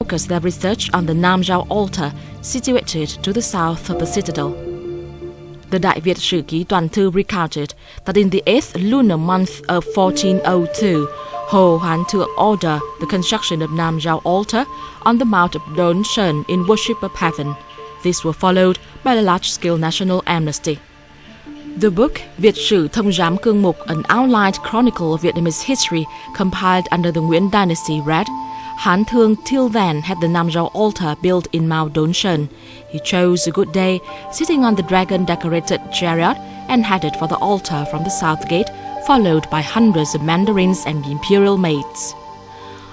focused their research on the Nam Giao altar situated to the south of the citadel. The Đại Việt Sử Ký Toàn Thư recounted that in the 8th lunar month of 1402, Hồ Hoán Thượng ordered the construction of Nam Giao altar on the Mount of Đôn Sơn in worship of heaven. These were followed by a large-scale national amnesty. The book Việt Sử Thông Giám Cương Mục, an outlined chronicle of Vietnamese history compiled under the Nguyen dynasty, read, Hán Thương till then had the Nam Giao altar built in Mount Đôn Sơn. He chose a good day, sitting on the dragon-decorated chariot, and headed for the altar from the south gate, followed by hundreds of mandarins and imperial maids.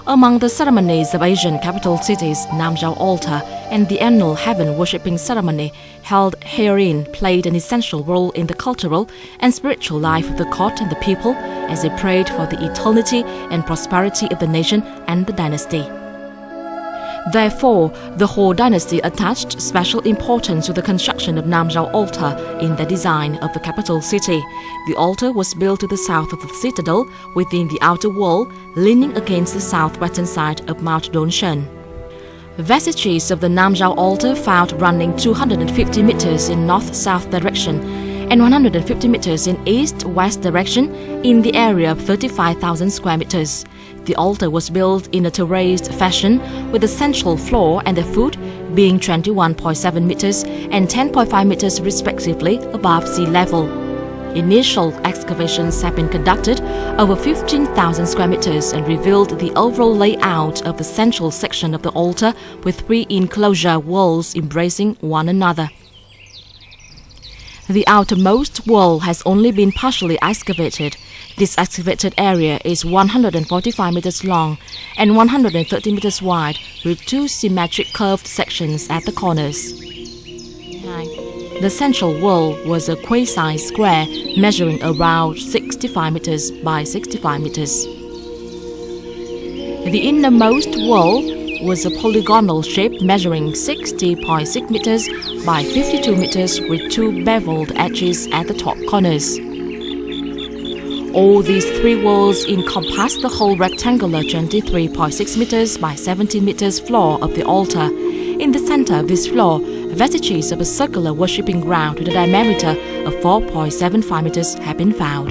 Among the ceremonies of Asian capital cities, Nam Giao altar and the annual heaven-worshipping ceremony held herein played an essential role in the cultural and spiritual life of the court and the people as they prayed for the eternity and prosperity of the nation and the dynasty. Therefore, the Ho dynasty attached special importance to the construction of Nam Giao altar in the design of the capital city. The altar was built to the south of the citadel, within the outer wall, leaning against the southwestern side of Mount Đôn Sơn. Vestiges of the Nam Giao altar found running 250 meters in north-south direction and 150 meters in east-west direction in the area of 35,000 square meters. The altar was built in a terraced fashion, with the central floor and the foot being 21.7 meters and 10.5 meters respectively above sea level. Initial excavations have been conducted over 15,000 square meters and revealed the overall layout of the central section of the altar with 3 enclosure walls embracing one another. The outermost wall has only been partially excavated. This excavated area is 145 meters long and 130 meters wide, with 2 symmetric curved sections at the corners. The central wall was a quasi-square measuring around 65 meters by 65 meters. The innermost wall was a polygonal shape measuring 60.6 meters by 52 meters with 2 beveled edges at the top corners. All these 3 walls encompass the whole rectangular 23.6 meters by 17 meters floor of the altar. In the center of this floor, vestiges of a circular worshipping ground with a diameter of 4.75 meters have been found.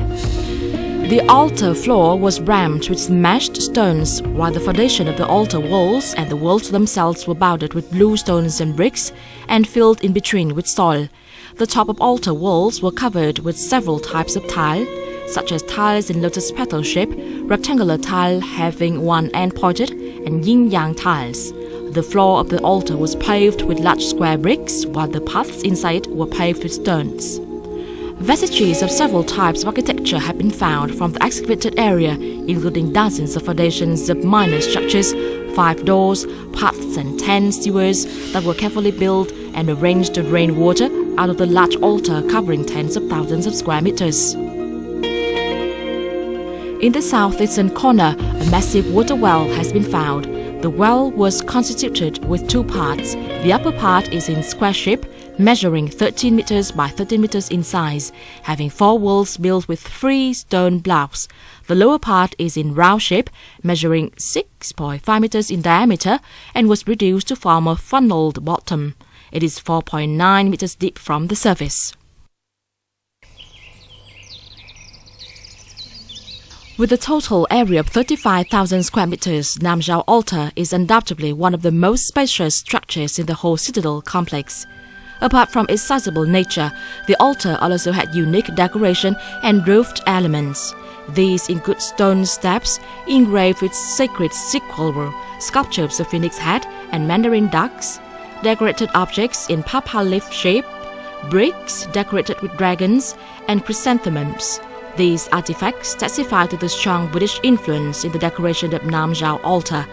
The altar floor was rammed with smashed stones, while the foundation of the altar walls and the walls themselves were bounded with blue stones and bricks and filled in between with soil. The top of altar walls were covered with several types of tile, such as tiles in lotus petal shape, rectangular tile having one end pointed, and yin-yang tiles. The floor of the altar was paved with large square bricks, while the paths inside were paved with stones. Vestiges of several types of architecture have been found from the excavated area, including dozens of foundations of minor structures, 5 doors, paths and 10 sewers that were carefully built and arranged to drain water out of the large altar covering tens of thousands of square meters. In the southeastern corner, a massive water well has been found. The well was constituted with 2 parts. The upper part is in square shape, measuring 13 meters by 13 meters in size, having 4 walls built with 3 stone blocks. The lower part is in round shape, measuring 6.5 meters in diameter, and was reduced to form a funneled bottom. It is 4.9 meters deep from the surface. With a total area of 35,000 square meters, Nam Giao altar is undoubtedly one of the most spacious structures in the whole citadel complex. Apart from its sizable nature, the altar also had unique decoration and roofed elements. These include stone steps engraved with sacred sequel, sculptures of phoenix head and mandarin ducks, decorated objects in papa leaf shape, bricks decorated with dragons, and chrysanthemums. These artifacts testify to the strong Buddhist influence in the decoration of Nam Giao altar.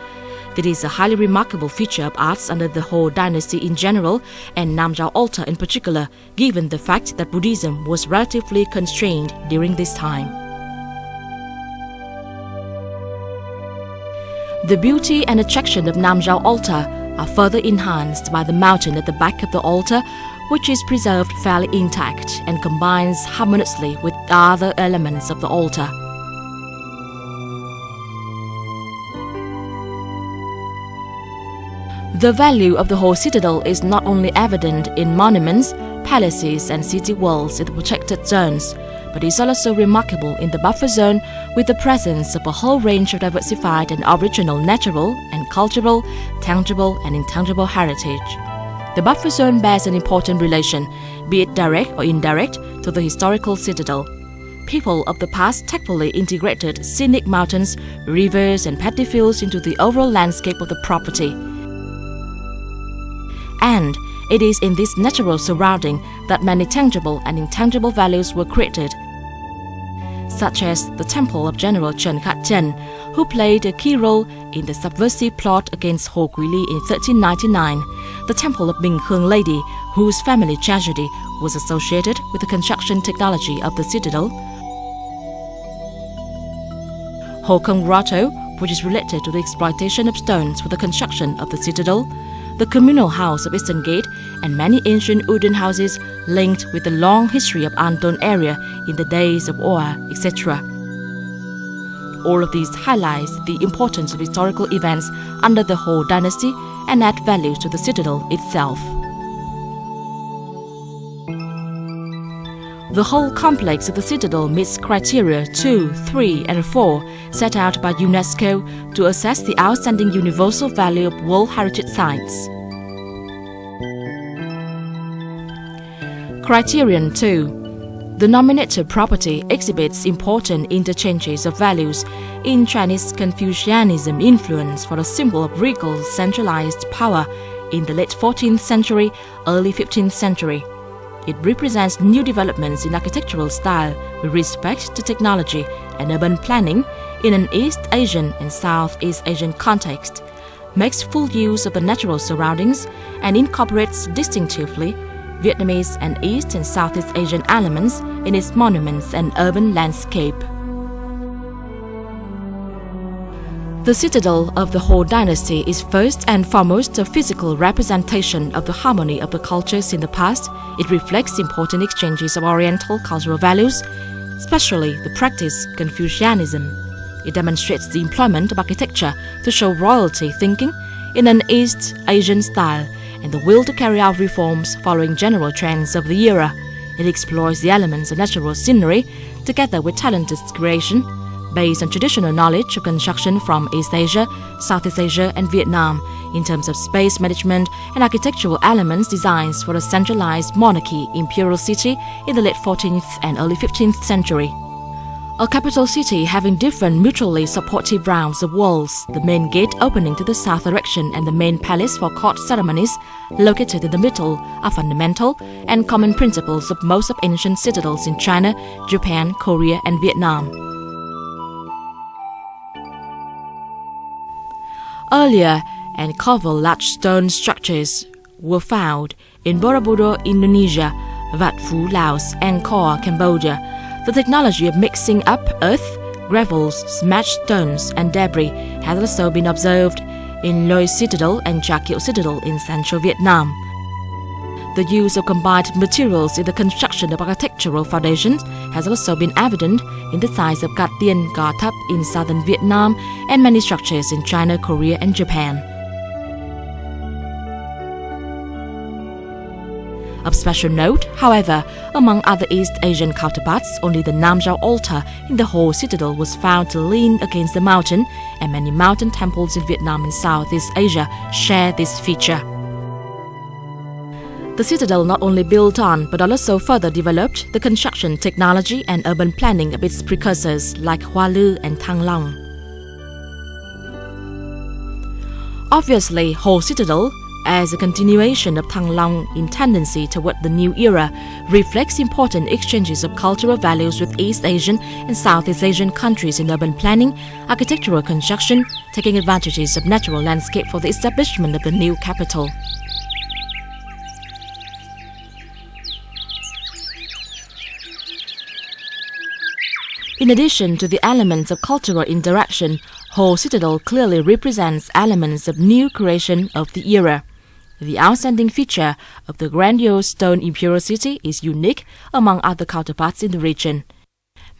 It is a highly remarkable feature of arts under the Ho dynasty in general and Nam Giao altar in particular, given the fact that Buddhism was relatively constrained during this time. The beauty and attraction of Nam Giao altar are further enhanced by the mountain at the back of the altar, which is preserved fairly intact and combines harmoniously with other elements of the altar. The value of the whole citadel is not only evident in monuments, palaces and city walls in the protected zones, but is also remarkable in the buffer zone with the presence of a whole range of diversified and original natural and cultural, tangible and intangible heritage. The buffer zone bears an important relation, be it direct or indirect, to the historical citadel. People of the past tactfully integrated scenic mountains, rivers and paddy fields into the overall landscape of the property. And it is in this natural surrounding that many tangible and intangible values were created, such as the temple of General Chen Kaichen, who played a key role in the subversive plot against Ho Guili in 1399, the temple of Bing Khương Lady, whose family tragedy was associated with the construction technology of the citadel, Ho Kong Grotto, which is related to the exploitation of stones for the construction of the citadel, the communal house of Eastern Gate, and many ancient wooden houses linked with the long history of Anton area in the days of Oa, etc. All of these highlights the importance of historical events under the Ho dynasty and add value to the citadel itself. The whole complex of the citadel meets criteria 2, 3 and 4 set out by UNESCO to assess the outstanding universal value of World Heritage Sites. Criterion 2. The nominated property exhibits important interchanges of values in Chinese Confucianism influence for a symbol of regal centralized power in the late 14th century, early 15th century. It represents new developments in architectural style with respect to technology and urban planning in an East Asian and Southeast Asian context, makes full use of the natural surroundings, and incorporates distinctively Vietnamese and East and Southeast Asian elements in its monuments and urban landscape. The citadel of the Ho dynasty is first and foremost a physical representation of the harmony of the cultures in the past. It reflects important exchanges of Oriental cultural values, especially the practice Confucianism. It demonstrates the employment of architecture to show royalty thinking in an East Asian style and the will to carry out reforms following general trends of the era. It explores the elements of natural scenery together with talented creation based on traditional knowledge of construction from East Asia, Southeast Asia and Vietnam in terms of space management and architectural elements designs for a centralized monarchy imperial city in the late 14th and early 15th century. A capital city having different mutually supportive rounds of walls, the main gate opening to the south direction and the main palace for court ceremonies located in the middle are fundamental and common principles of most of ancient citadels in China, Japan, Korea and Vietnam. Earlier and cover large stone structures were found in Borobudur, Indonesia, Wat Phu, Laos, Angkor, Cambodia. The technology of mixing up earth, gravels, smashed stones, and debris has also been observed in Loi Citadel and Cha Kieu Citadel in central Vietnam. The use of combined materials in the construction of architectural foundations has also been evident in the sites of Gat Tien, Ga Thap in southern Vietnam and many structures in China, Korea and Japan. Of special note, however, among other East Asian counterparts, only the Nam Chao altar in the whole citadel was found to lean against the mountain, and many mountain temples in Vietnam and Southeast Asia share this feature. The citadel not only built on but also further developed the construction technology and urban planning of its precursors like Hoa Lư and Thăng Long. Obviously, Ho Citadel, as a continuation of Thăng Long in tendency toward the new era, reflects important exchanges of cultural values with East Asian and Southeast Asian countries in urban planning, architectural construction, taking advantages of natural landscape for the establishment of the new capital. In addition to the elements of cultural interaction, Ho Citadel clearly represents elements of new creation of the era. The outstanding feature of the grandiose stone imperial city is unique among other counterparts in the region.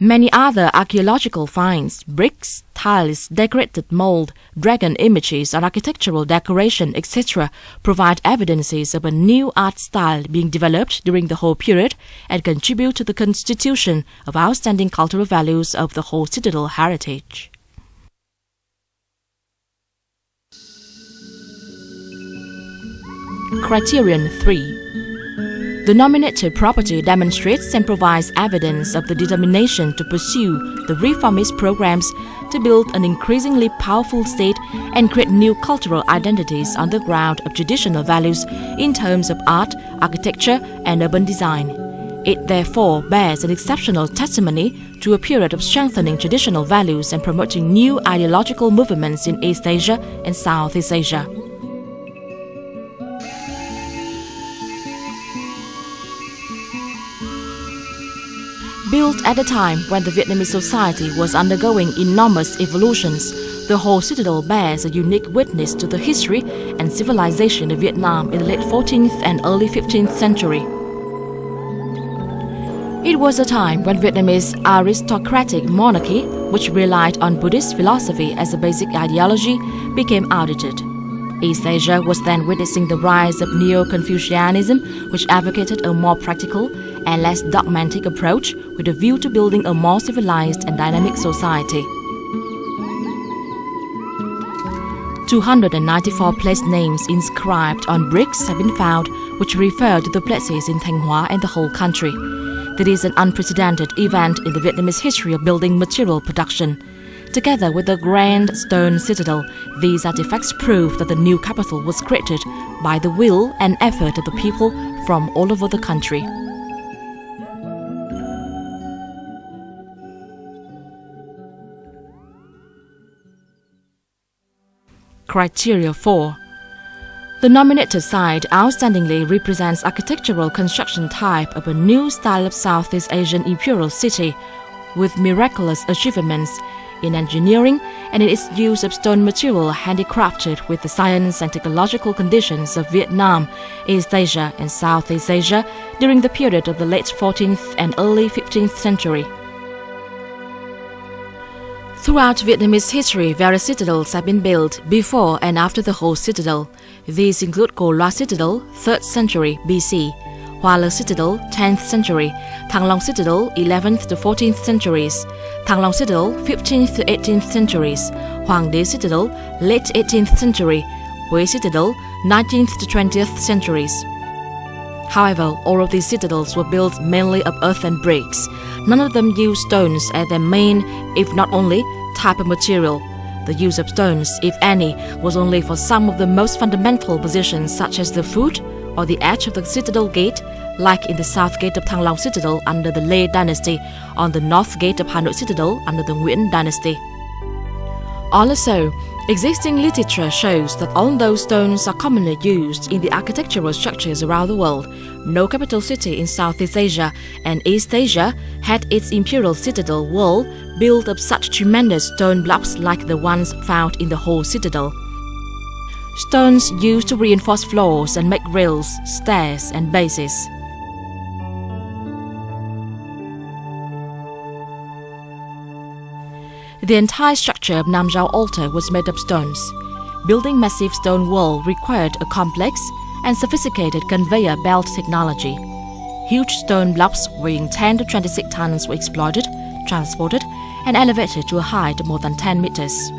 Many other archaeological finds, bricks, tiles, decorated mold, dragon images, and architectural decoration, etc., provide evidences of a new art style being developed during the whole period and contribute to the constitution of outstanding cultural values of the whole citadel heritage. Criterion 3. The nominated property demonstrates and provides evidence of the determination to pursue the reformist programs to build an increasingly powerful state and create new cultural identities on the ground of traditional values in terms of art, architecture, and urban design. It therefore bears an exceptional testimony to a period of strengthening traditional values and promoting new ideological movements in East Asia and Southeast Asia. Built at a time when the Vietnamese society was undergoing enormous evolutions, the whole citadel bears a unique witness to the history and civilization of Vietnam in the late 14th and early 15th century. It was a time when Vietnamese aristocratic monarchy, which relied on Buddhist philosophy as a basic ideology, became outdated. East Asia was then witnessing the rise of Neo-Confucianism, which advocated a more practical and less dogmatic approach with a view to building a more civilized and dynamic society. 294 place names inscribed on bricks have been found, which refer to the places in Thanh Hóa and the whole country. That is an unprecedented event in the Vietnamese history of building material production. Together with the grand stone citadel, these artifacts prove that the new capital was created by the will and effort of the people from all over the country. Criteria 4. The nominated site outstandingly represents architectural construction type of a new style of Southeast Asian imperial city, with miraculous achievements in engineering and in its use of stone material handicrafted with the science and technological conditions of Vietnam, East Asia and Southeast Asia during the period of the late 14th and early 15th century. Throughout Vietnamese history, various citadels have been built before and after the whole citadel. These include Co Loa Citadel, 3rd century BC, Hoa Le Citadel, 10th century, Thăng Long Citadel, 11th to 14th centuries, Thăng Long Citadel, 15th to 18th centuries, Hoàng Đế Citadel, late 18th century, Huế Citadel, 19th to 20th centuries. However, all of these citadels were built mainly of earth and bricks. None of them used stones as their main, if not only, type of material. The use of stones, if any, was only for some of the most fundamental positions such as the foot or the edge of the citadel gate, like in the south gate of Thăng Long Citadel under the Lê dynasty, on the north gate of Hà Nội Citadel under the Nguyễn dynasty. Also, existing literature shows that although stones are commonly used in the architectural structures around the world, no capital city in Southeast Asia and East Asia had its imperial citadel wall built of such tremendous stone blocks like the ones found in the whole citadel. Stones used to reinforce floors and make rails, stairs, and bases. The entire structure of Nam Dao altar was made of stones. Building massive stone wall required a complex and sophisticated conveyor belt technology. Huge stone blocks weighing 10 to 26 tons were exploited, transported, and elevated to a height of more than 10 meters.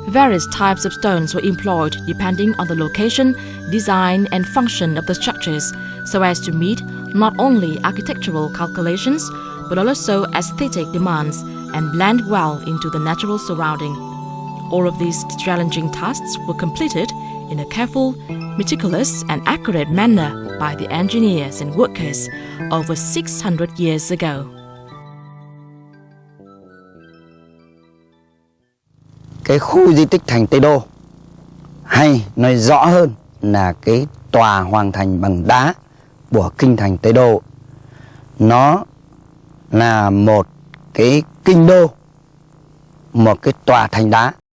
Various types of stones were employed depending on the location, design, and function of the structures, so as to meet not only architectural calculations, but also aesthetic demands and blend well into the natural surrounding. All of these challenging tasks were completed in a careful, meticulous, and accurate manner by the engineers and workers over 600 years ago. Cái khu di tích thành Tây Đô, hay nói rõ hơn là cái tòa hoàng thành bằng đá của kinh thành Tây Đô, nó là một cái kinh đô, một cái tòa thành đá